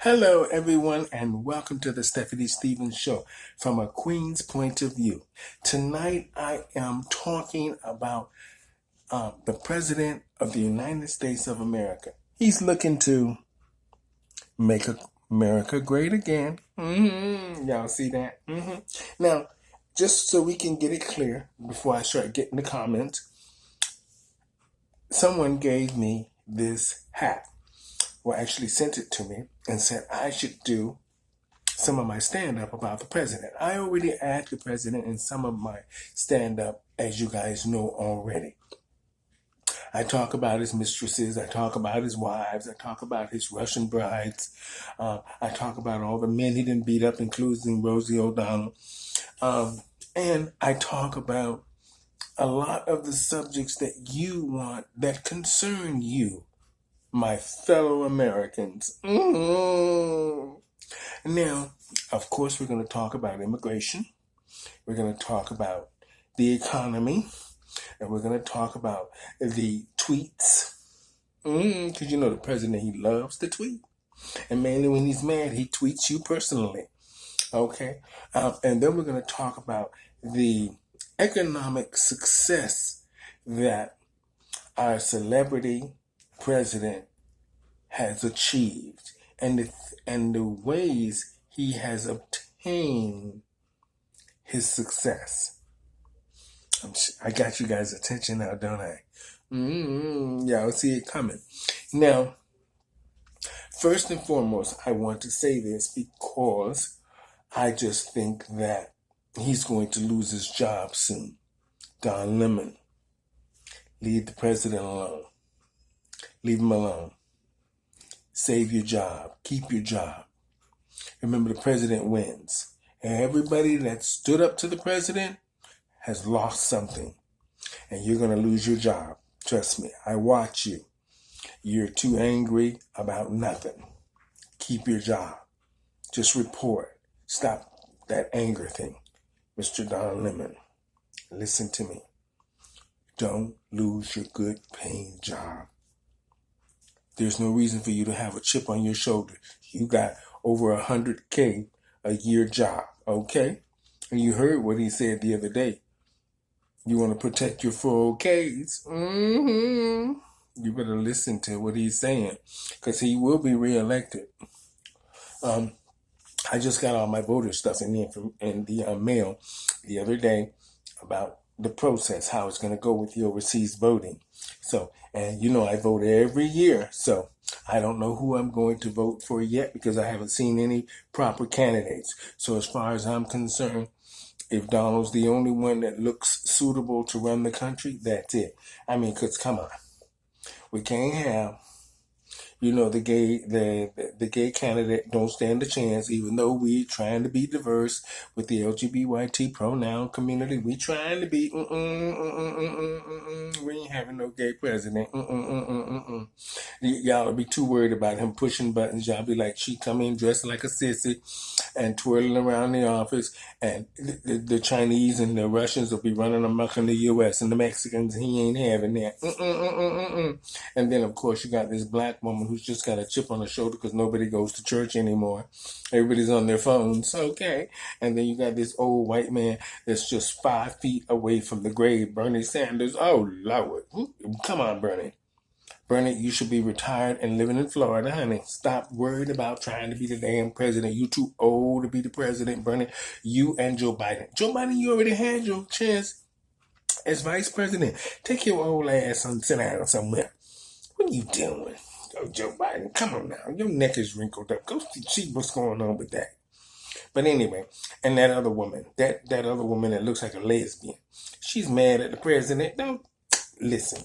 Hello, everyone, and welcome to the Stephanie Stevens Show from a Queen's point of view. Tonight, I am talking about the President of the United States of America. He's looking to make America great again. Y'all see that? Now, just so we can get it clear before I start getting the comments, someone gave me this hat. Well, actually sent it to me and said I should do some of my stand-up about the president. I already add the president in some of my stand-up, as you guys know already. I talk about his mistresses, I talk about his wives, I talk about his Russian brides, I talk about all the men he didn't beat up, including Rosie O'Donnell, and I talk about a lot of the subjects that you want, that concern you, my fellow Americans. Now, of course, we're going to talk about immigration. We're going to talk about the economy. And we're going to talk about the tweets. Because you know the president, he loves to tweet. And mainly when he's mad, he tweets you personally. Okay? And then we're going to talk about the economic success that our celebrity president has achieved, and the ways he has obtained his success. I got you guys' attention now, don't I? Y'all see it coming. Now, first and foremost, I want to say this because I just think that he's going to lose his job soon. Don Lemon, leave the president alone. Leave him alone. Save your job. Keep your job. Remember, the president wins. And everybody that stood up to the president has lost something. And you're going to lose your job. Trust me. I watch you. You're too angry about nothing. Keep your job. Just report. Stop that anger thing. Mr. Don Lemon, listen to me. Don't lose your good paying job. There's no reason for you to have a chip on your shoulder. You got over $100K a year job, okay? And you heard what he said the other day. You want to protect your 401ks? You better listen to what he's saying, because he will be reelected. I just got all my voter stuff in the mail the other day about the process, how it's going to go with the overseas voting. So, and you know, I vote every year. So I don't know who I'm going to vote for yet because I haven't seen any proper candidates. So as far as I'm concerned, if Donald's the only one that looks suitable to run the country, that's it. I mean, because come on, we can't have, you know, the gay candidate don't stand a chance, even though we trying to be diverse with the LGBT pronoun community. We trying to be, we ain't having no gay president. Y'all be too worried about him pushing buttons. Y'all be like, she come in dressed like a sissy and twirling around the office, and the Chinese and the Russians will be running amok in the U.S. and the Mexicans, he ain't having that. And then, of course, you got this black woman who's just got a chip on her shoulder because nobody goes to church anymore. Everybody's on their phones, okay? And then you got this old white man that's just 5 feet away from the grave, Bernie Sanders. Oh, Lord. Come on, Bernie. Bernie, you should be retired and living in Florida, honey. Stop worrying about trying to be the damn president. You too old to be the president, Bernie. You and Joe Biden. Joe Biden, you already had your chance as vice president. Take your old ass and sit down somewhere. What are you doing? Oh, Joe Biden, come on now. Your neck is wrinkled up. Go see what's going on with that. But anyway, and that other woman, that other woman that looks like a lesbian, she's mad at the president. Don't listen.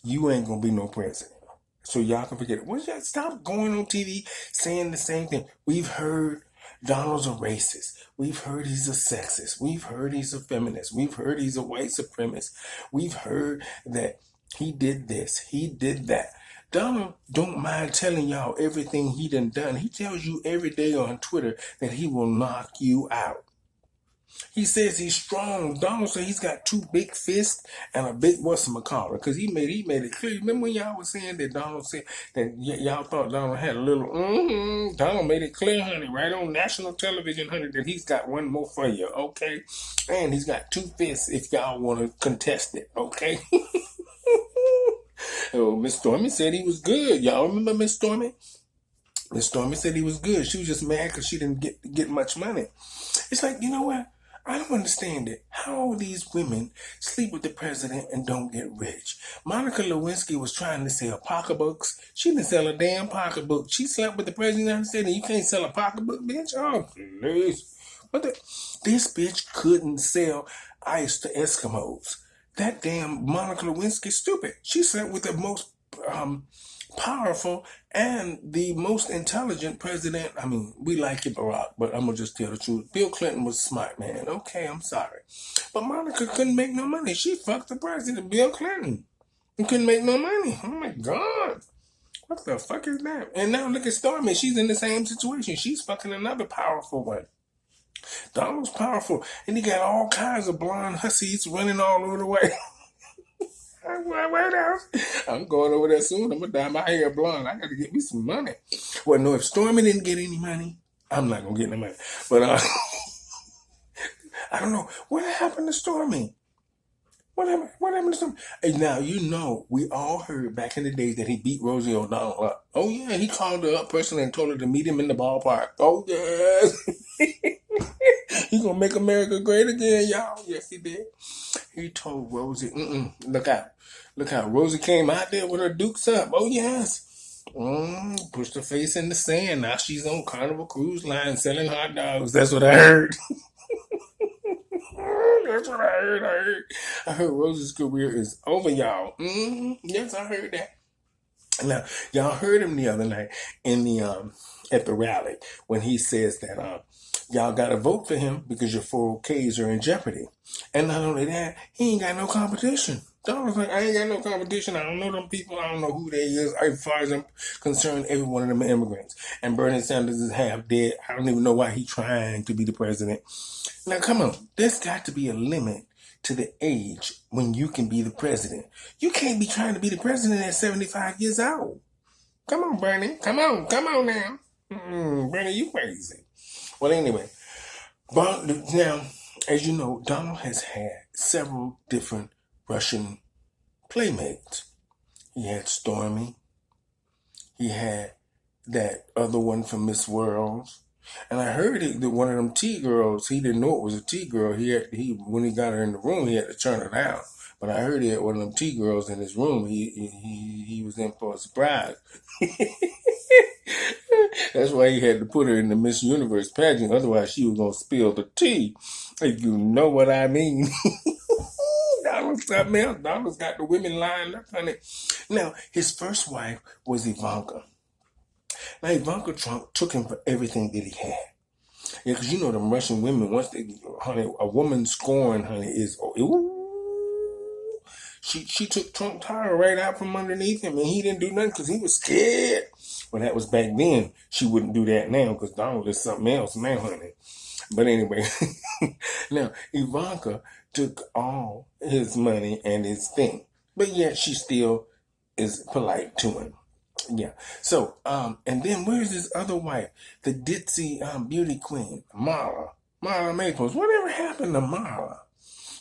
You ain't gonna be no president. So y'all can forget it. Well, y'all stop going on TV saying the same thing. We've heard Donald's a racist. We've heard he's a sexist. We've heard he's a feminist. We've heard he's a white supremacist. We've heard that he did this, he did that. Donald don't mind telling y'all everything he done. He tells you every day on Twitter that he will knock you out. He says he's strong. Donald said he's got two big fists and a big whatchamacallit. Because he made it clear. Remember when y'all was saying that Donald said that y'all thought Donald had a little, Donald made it clear, honey, right on national television, honey, that he's got one more for you, okay? And he's got two fists if y'all want to contest it, okay? Oh, Miss Stormy said he was good. Y'all remember Miss Stormy? Miss Stormy said he was good. She was just mad because she didn't get much money. It's like, you know what? I don't understand it. How these women sleep with the president and don't get rich. Monica Lewinsky was trying to sell pocketbooks. She didn't sell a damn pocketbook. She slept with the president of the United States and you can't sell a pocketbook, bitch? Oh, please. But this bitch couldn't sell ice to Eskimos. That damn Monica Lewinsky stupid. She slept with the most powerful and the most intelligent president. I mean, we like it, Barack, but I'm gonna just tell the truth. Bill Clinton was smart, man. Okay, I'm sorry. But Monica couldn't make no money. She fucked the president, Bill Clinton. And couldn't make no money. Oh my God. What the fuck is that? And now look at Stormy. She's in the same situation. She's fucking another powerful one. Donald's powerful. And he got all kinds of blonde hussies running all over the way. I'm going over there soon. I'm gonna dye my hair blonde. I gotta get me some money. Well, no, if Stormy didn't get any money, I'm not gonna get any money. But I don't know what happened to Stormy. What happened to Stormy? And now you know we all heard back in the days that he beat Rosie O'Donnell up. Oh yeah, he called her up personally and told her to meet him in the ballpark. Oh yes. He gonna make America great again, y'all. Yes, he did. He told Rosie, look out. Look out. Rosie came out there with her dukes up. Oh, yes. Pushed her face in the sand. Now she's on Carnival Cruise Line selling hot dogs. That's what I heard. That's what I heard. I heard Rosie's career is over, y'all. Yes, I heard that. Now, y'all heard him the other night in the at the rally when he says that y'all got to vote for him because your 401ks are in jeopardy. And not only that, he ain't got no competition. Donald's like, I ain't got no competition. I don't know them people. I don't know who they is. As far as I'm concerned, every one of them are immigrants. And Bernie Sanders is half dead. I don't even know why he's trying to be the president. Now, come on. There's got to be a limit to the age when you can be the president. You can't be trying to be the president at 75 years old. Come on, Bernie. Come on now. Bernie, you crazy. Well, anyway, but now, as you know, Donald has had several different Russian playmates. He had Stormy. He had that other one from Miss World. And I heard that one of them T girls, he didn't know it was a T girl. When he got her in the room, he had to turn it out. But I heard he had one of them T girls in his room. He was in for a surprise. That's why he had to put her in the Miss Universe pageant. Otherwise, she was going to spill the tea. If you know what I mean. Donald's something else. Donald's got the women lined up, honey. Now, his first wife was Ivanka. Now, Ivanka Trump took him for everything that he had. Yeah, because you know them Russian women, once they, honey, a woman scorn, honey, is, She took Trump Tower right out from underneath him, and he didn't do nothing because he was scared. Well, that was back then. She wouldn't do that now because Donald is something else now, honey. But anyway, now, Ivanka took all his money and his thing. But yet she still is polite to him. Yeah. So, and then where's his other wife? The ditzy beauty queen, Marla Maples. Whatever happened to Marla?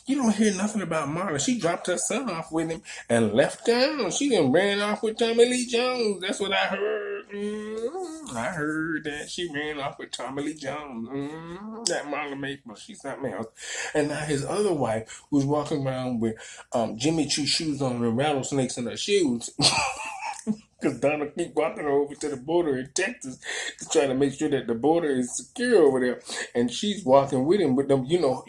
You don't hear nothing about Marla. She dropped her son off with him and left town. She done ran off with Tommy Lee Jones. That's what I heard. I heard that she ran off with Tommy Lee Jones. That Marla Maples. She's something else. And now his other wife, who's walking around with Jimmy Choo shoes on and rattlesnakes in her shoes. Because Donald keep walking her over to the border in Texas to try to make sure that the border is secure over there. And she's walking with him. But them, you know,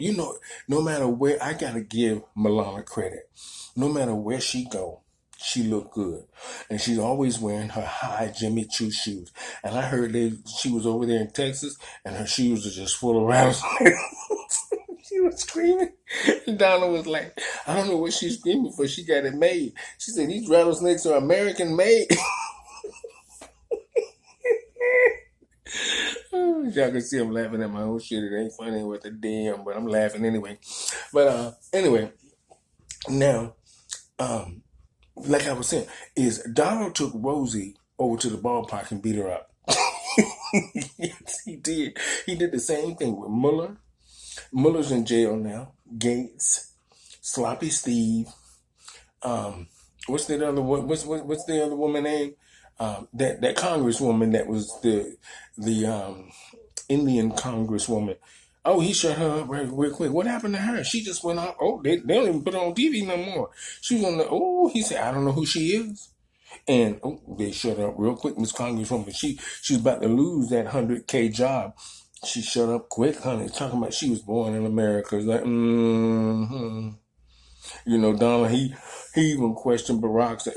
no matter where, I got to give Milana credit. No matter where she go, she look good. And she's always wearing her high Jimmy Choo shoes. And I heard she was over there in Texas and her shoes are just full of rattlesnakes. She was screaming. And Donna was like, I don't know what she's screaming for. She got it made. She said, these rattlesnakes are American made. Y'all can see I'm laughing at my own shit. It ain't funny with the damn, but I'm laughing anyway. But anyway, now, like I was saying, is Donald took Rosie over to the ballpark and beat her up. Yes, he did. He did the same thing with Mueller. Mueller's in jail now. Gates, Sloppy Steve. What's the other one? What's the other woman name? That Congresswoman that was the Indian Congresswoman. Oh, he shut her up real quick. What happened to her? She just went out. Oh, they don't even put her on TV no more. She was on the. Oh, he said, I don't know who she is. And they shut her up real quick, Miss Congresswoman. She was about to lose that 100K job. She shut up quick, honey. Talking about she was born in America. It's like, You know, Donald, he even questioned Barack's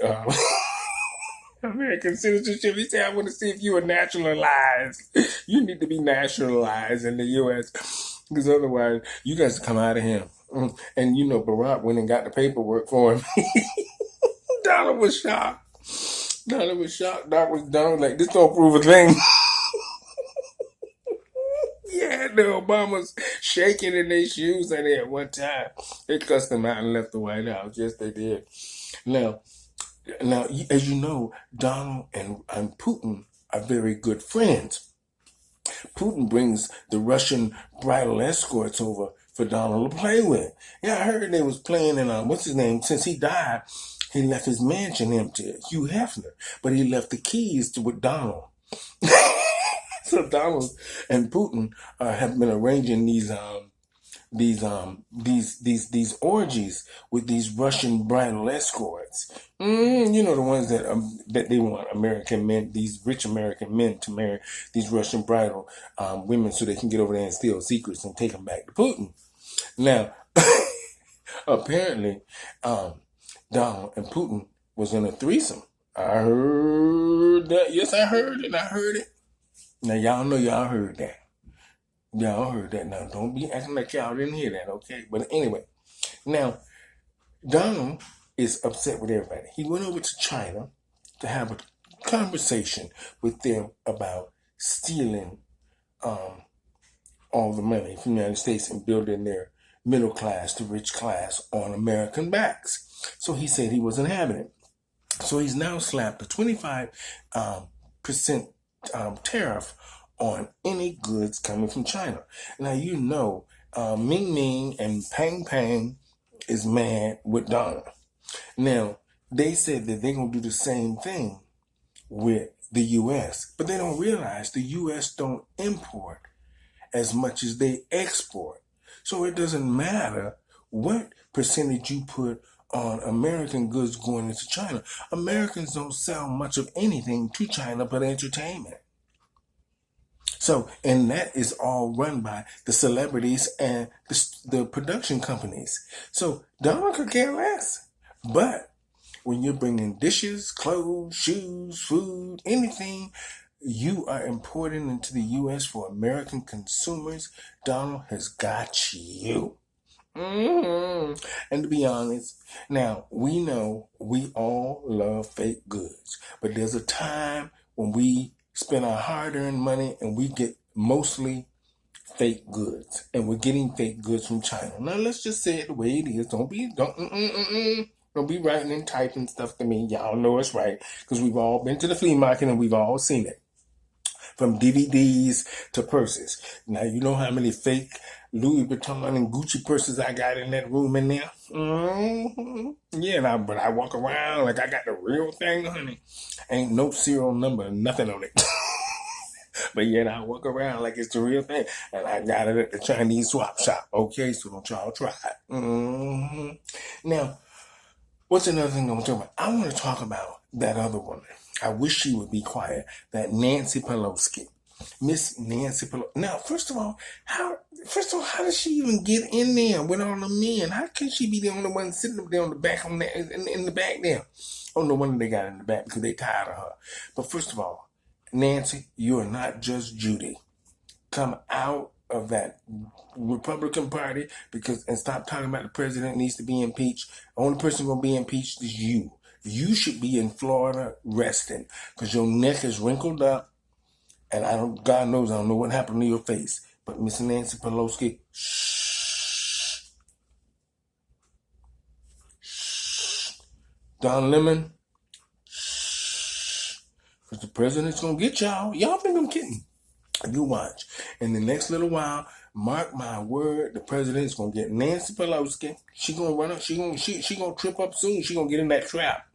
American citizenship. He said, I want to see if you are naturalized. You need to be nationalized in the U.S. because otherwise you guys come out of him. And, you know, Barack went and got the paperwork for him. Donald was shocked. Donald was like, this don't prove a thing. Yeah, the Obamas shaking in their shoes at it at one time. They cussed them out and left the White House. Yes, they did. Now, as you know, Donald and Putin are very good friends. Putin brings the Russian bridal escorts over for Donald to play with. Yeah, I heard they was playing in, what's his name? Since he died, he left his mansion empty, Hugh Hefner, but he left the keys with Donald. So Donald and Putin have been arranging these orgies with these Russian bridal escorts. You know, the ones that they want American men, these rich American men, to marry these Russian bridal women so they can get over there and steal secrets and take them back to Putin. Now, apparently, Donald and Putin was in a threesome. I heard that. Yes, I heard it. Now, y'all know y'all heard that. Y'all heard that. Now, don't be acting like y'all didn't hear that, okay? But anyway, now, Donald is upset with everybody. He went over to China to have a conversation with them about stealing all the money from the United States and building their middle class to rich class on American backs. So he said he wasn't having it. So he's now slapped a 25% tariff on any goods coming from China. Now, you know, Ming Ming and Pang Pang is mad with Donald. Now, they said that they're going to do the same thing with the U.S., but they don't realize the U.S. don't import as much as they export. So it doesn't matter what percentage you put on American goods going into China. Americans don't sell much of anything to China but entertainment. So, and that is all run by the celebrities and the production companies. So Donald could care less. But when you're bringing dishes, clothes, shoes, food, anything you are importing into the U.S. for American consumers, Donald has got you. And to be honest, now we know we all love fake goods, but there's a time when we spend our hard-earned money and we get mostly fake goods, and we're getting fake goods from China. Now let's just say it the way it is. Don't be writing and typing stuff to me. Y'all know it's right because we've all been to the flea market and we've all seen it. From DVDs to purses. Now, you know how many fake Louis Vuitton and Gucci purses I got in that room in there? Yeah, but I walk around like I got the real thing, honey. Ain't no serial number, nothing on it. But yet I walk around like it's the real thing. And I got it at the Chinese swap shop. Okay, so don't y'all try it. Now, what's another thing I want to talk about? I want to talk about that other woman. I wish she would be quiet. That Nancy Pelosi. Miss Nancy Pelosi. Now, first of all, how does she even get in there with all the men? How can she be the only one sitting up there on the back in the back there? Oh, no wonder they got in the back because they tired of her. But first of all, Nancy, you are not just Judy. Come out of that Republican Party and stop talking about the president needs to be impeached. The only person going to be impeached is you. You should be in Florida resting because your neck is wrinkled up And God knows I don't know what happened to your face. But Miss Nancy Pelosi, shh. Don Lemon, shh. Because the president's going to get y'all. Y'all think I'm kidding. You watch. In the next little while, mark my word, the president's going to get Nancy Pelosi. She going to run up. She going to trip up soon. She going to get in that trap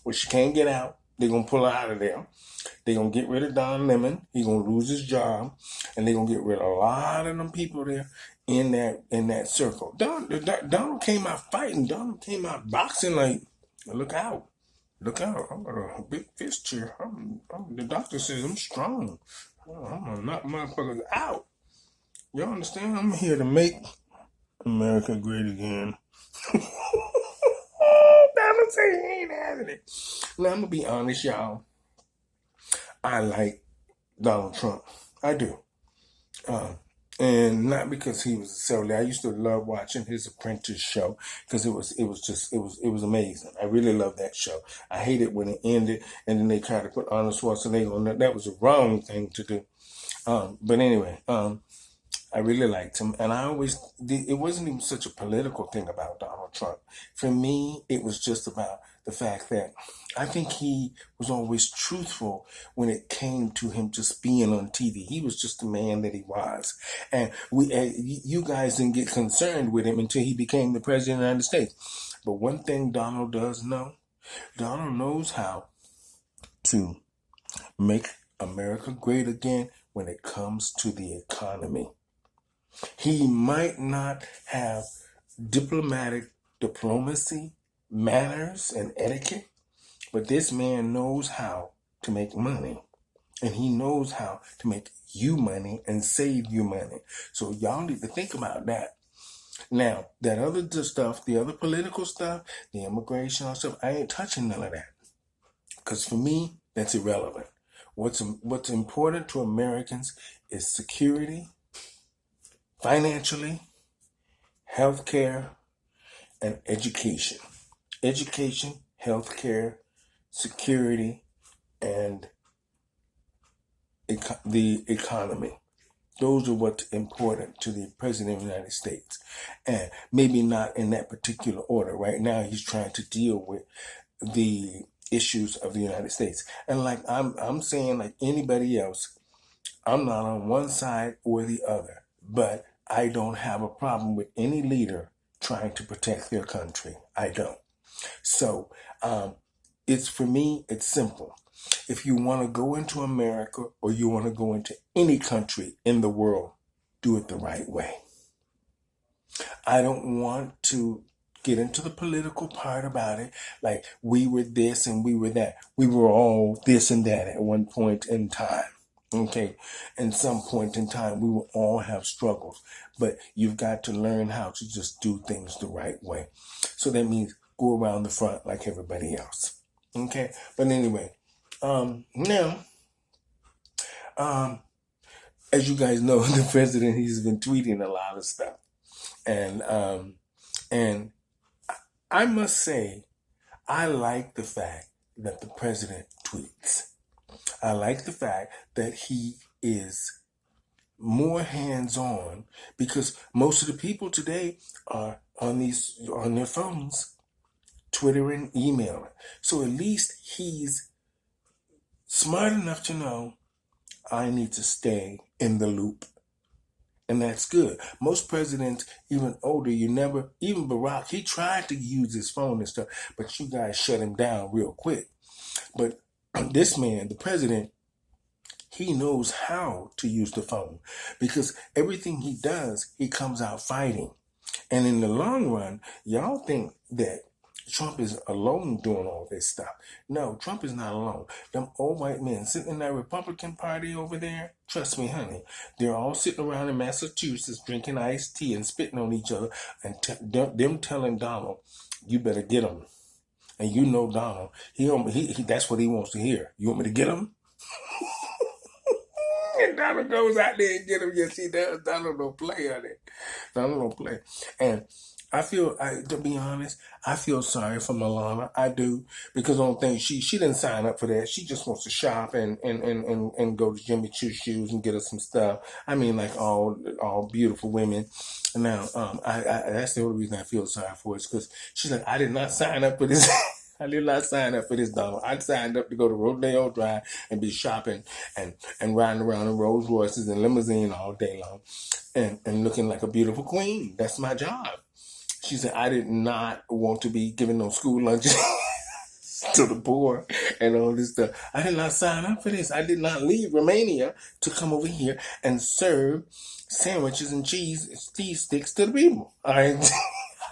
where she can't get out. They're going to pull her out of there. They're going to get rid of Don Lemon. He's going to lose his job. And they're going to get rid of a lot of them people there in that circle. Donald came out fighting. Donald came out boxing like, look out. Look out. I'm got a big fist here. The doctor says I'm strong. I'm going to knock motherfuckers out. You understand? I'm here to make America great again. Donald say he ain't having it. Now, I'm going to be honest, y'all. I like Donald Trump. I do. And not because he was necessarily. I used to love watching his Apprentice show because it was amazing. I really loved that show. I hated when it ended and then they tried to put Arnold Schwarzenegger on that. That was the wrong thing to do. But anyway, I really liked him, and it wasn't even such a political thing about Donald Trump. For me, it was just about the fact that I think he was always truthful when it came to him just being on TV. He was just the man that he was. And you guys didn't get concerned with him until he became the president of the United States. But one thing Donald does know, Donald knows how to make America great again when it comes to the economy. He might not have diplomacy, manners, and etiquette, but this man knows how to make money. And he knows how to make you money and save you money. So y'all need to think about that. Now, that other stuff, the other political stuff, the immigration stuff, I ain't touching none of that. Because for me, that's irrelevant. What's important to Americans is security, financially, healthcare, and education. Education, healthcare, security, and the economy. Those are what's important to the President of the United States. And maybe not in that particular order. Right now, he's trying to deal with the issues of the United States. And like I'm saying, like anybody else, I'm not on one side or the other. But I don't have a problem with any leader trying to protect their country. I don't. So for me, it's simple. If you want to go into America or you want to go into any country in the world, do it the right way. I don't want to get into the political part about it. Like we were this and we were that. We were all this and that at one point in time. Okay, in some point in time, we will all have struggles, but you've got to learn how to just do things the right way. So that means go around the front like everybody else. Okay, but anyway, now, as you guys know, the president, he's been tweeting a lot of stuff, and I must say, I like the fact that the president tweets. I like the fact that he is more hands-on because most of the people today are on their phones, Twittering, emailing. So at least he's smart enough to know I need to stay in the loop. And that's good. Most presidents, even older, even Barack, he tried to use his phone and stuff, but you guys shut him down real quick. But this man, the president, he knows how to use the phone because everything he does, he comes out fighting. And in the long run, y'all think that Trump is alone doing all this stuff. No, Trump is not alone. Them old white men sitting in that Republican Party over there, trust me, honey, they're all sitting around in Massachusetts drinking iced tea and spitting on each other and them telling Donald, you better get him. And you know Donald, he that's what he wants to hear. You want me to get him? And Donald goes out there and get him. Yes, he does. Donald don't play on it. Donald don't play. And To be honest, I feel sorry for Milana. I do, because I don't think she didn't sign up for that. She just wants to shop and go to Jimmy Choo shoes and get her some stuff. I mean, like all beautiful women. Now, I that's the only reason I feel sorry for, is because she's like, I did not sign up for this. I did not sign up for this, Donald. I signed up to go to Rodeo Drive and be shopping and riding around in Rolls Royces and limousine all day long, and looking like a beautiful queen. That's my job. She said, I did not want to be giving no school lunches to the poor and all this stuff. I did not sign up for this. I did not leave Romania to come over here and serve sandwiches and cheese sticks to the people. All right.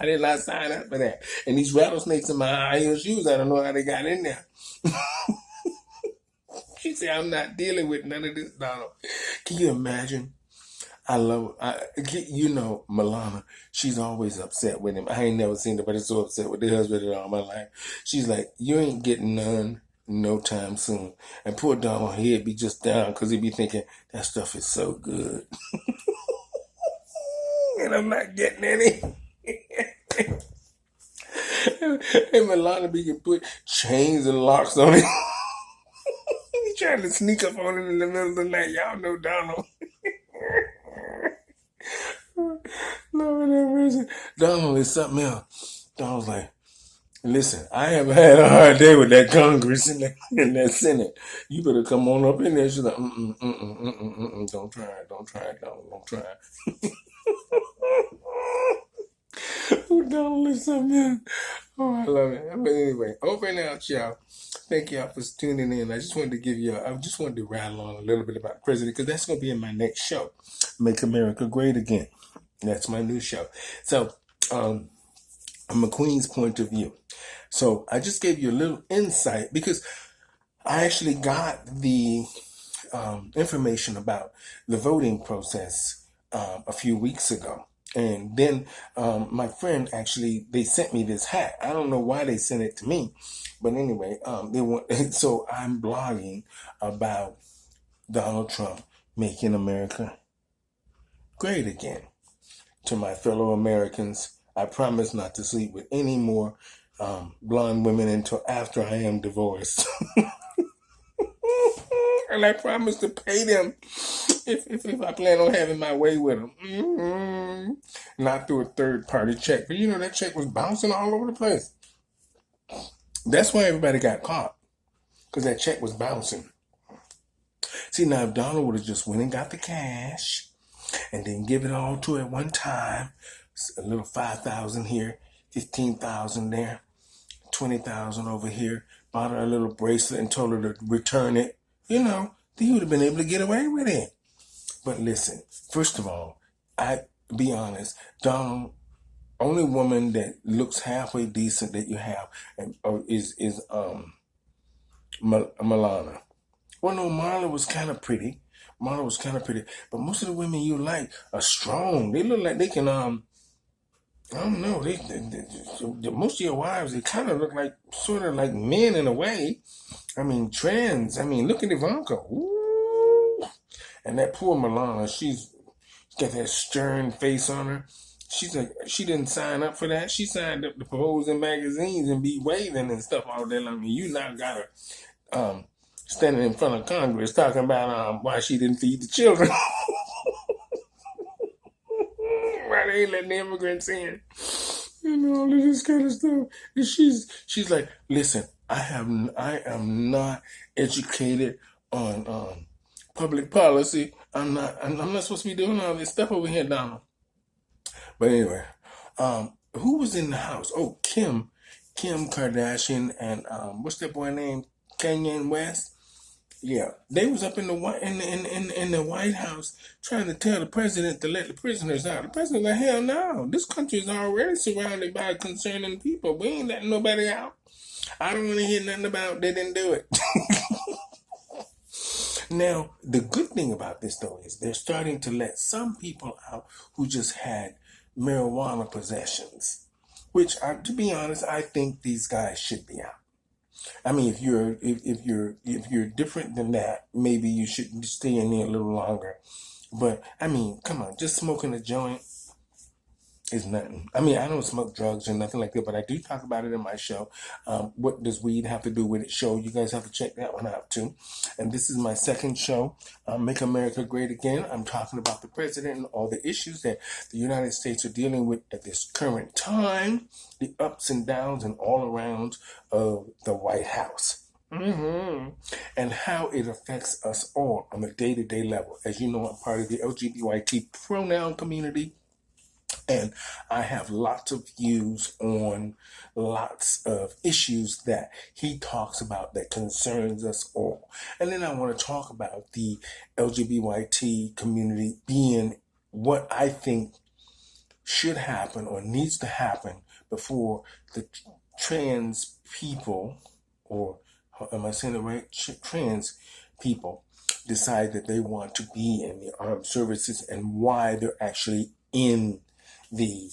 I did not sign up for that. And these rattlesnakes in my high heel shoes, I don't know how they got in there. She said, I'm not dealing with none of this, Donald. Can you imagine? Milana, she's always upset with him. I ain't never seen nobody so upset with their husband in all my life. She's like, you ain't getting none no time soon. And poor Donald, he'd be just down because he'd be thinking, that stuff is so good. And I'm not getting any. And Milana be can put chains and locks on it. He trying to sneak up on it in the middle of the night. Y'all know Donald. Lord have mercy. Donald is something else. Donald's like, listen, I have had a hard day with that Congress and that Senate. You better come on up in there. She's like, don't try it, Donald, don't try it. Oh, Donald is something else. Oh, I love it. But anyway, over and out, y'all. Thank y'all for tuning in. I just wanted to rattle on a little bit about the president, because that's going to be in my next show, Make America Great Again. That's my new show. So, from a Queen's point of view. So, I just gave you a little insight, because I actually got the information about the voting process a few weeks ago. And then my friend, actually, they sent me this hat. I don't know why they sent it to me. But anyway, so I'm blogging about Donald Trump making America great again. To my fellow Americans, I promise not to sleep with any more blonde women until after I am divorced. And I promise to pay them if I plan on having my way with them. Not through a third-party check. But that check was bouncing all over the place. That's why everybody got caught, because that check was bouncing. See, now if Donald would have just went and got the cash and then give it all to her at one time, a little 5,000 here, 15,000 there, 20,000 over here, bought her a little bracelet and told her to return it, he would have been able to get away with it. But listen, first of all, be honest, Donald, only woman that looks halfway decent that you have is Milana. Well, no, Marla was kind of pretty. But most of the women you like are strong. They look like they can, I don't know, most of your wives, they kind of look like, sort of like men in a way. I mean, trans. I mean, look at Ivanka. Ooh. And that poor Milana, she's got that stern face on her. She's like, she didn't sign up for that. She signed up to pose in magazines and be waving and stuff all day long. You now got her standing in front of Congress talking about why she didn't feed the children. Why they ain't letting the immigrants in. All of this kind of stuff. And she's like, listen, I am not educated on public policy. I'm not supposed to be doing all this stuff over here, Donald. But anyway, who was in the house? Oh, Kim Kardashian and what's that boy named? Kanye West. Yeah, they was up in the White House trying to tell the president to let the prisoners out. The president like, hell no, this country is already surrounded by concerning people. We ain't letting nobody out. I don't want to hear nothing about they didn't do it. Now, the good thing about this, though, is they're starting to let some people out who just had marijuana possessions, which, to be honest, I think these guys should be out. I mean, if you're different than that, maybe you should stay in there a little longer. But I mean, come on, just smoking a joint. is nothing. I mean, I don't smoke drugs or nothing like that, but I do talk about it in my show. What does weed have to do with it? Show you guys have to check that one out too. And this is my second show, Make America Great Again. I'm talking about the president and all the issues that the United States are dealing with at this current time, the ups and downs and all around of the White House. And how it affects us all on a day-to-day level. As you know, I'm part of the LGBT pronoun community, and I have lots of views on lots of issues that he talks about that concerns us all. And then I want to talk about the LGBT community being what I think should happen or needs to happen before the trans people, or am I saying the right? Trans people decide that they want to be in the armed services and why they're actually in the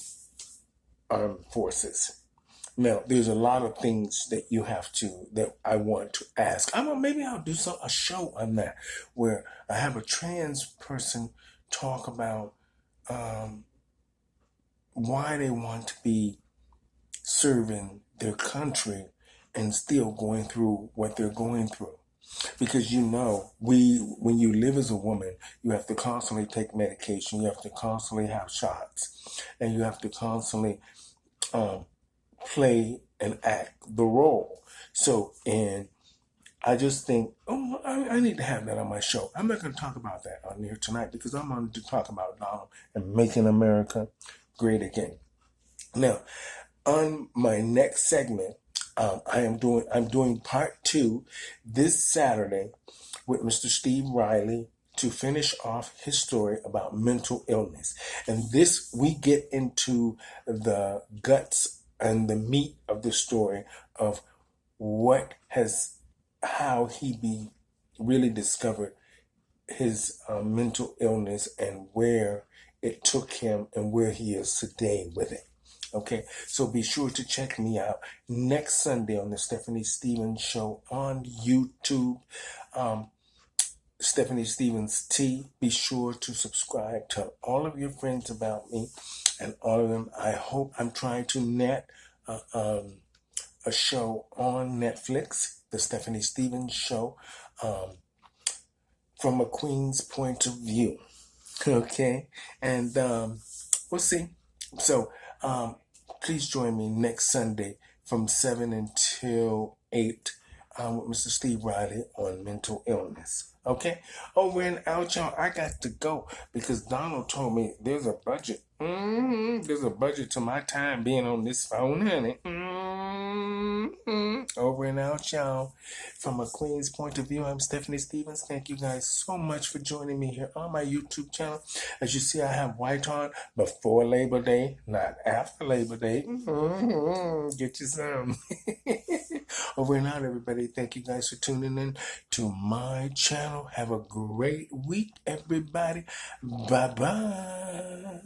armed forces. Now, there's a lot of things that I want to ask. Maybe I'll do a show on that where I have a trans person talk about why they want to be serving their country and still going through what they're going through. Because when you live as a woman, you have to constantly take medication, you have to constantly have shots, and you have to constantly play and act the role. So, and I just think, I need to have that on my show. I'm not going to talk about that on here tonight because I'm going to talk about Donald and making America great again. Now, on my next segment, I'm doing part 2 this Saturday with Mr. Steve Riley to finish off his story about mental illness. And this, we get into the guts and the meat of the story of how he really discovered his mental illness and where it took him and where he is today with it. Okay, so be sure to check me out next Sunday on the Stephanie Stevens Show on YouTube. Stephanie Stevens T. Be sure to subscribe. Tell all of your friends about me and all of them. I hope I'm trying to net a show on Netflix, the Stephanie Stevens Show, from a queen's point of view. Okay, and we'll see. So, please join me next Sunday from 7 until 8 with Mr. Steve Riley on mental illness. Okay? Over and out, y'all. I got to go because Donald told me there's a budget. There's a budget to my time being on this phone, honey. Over and out, y'all. From a queen's point of view, I'm Stephanie Stevens. Thank you guys so much for joining me here on my YouTube channel. As you see, I have white on before Labor Day, not after Labor Day. Get you some. Over and out, everybody. Thank you guys for tuning in to my channel. Have a great week, everybody. Bye-bye.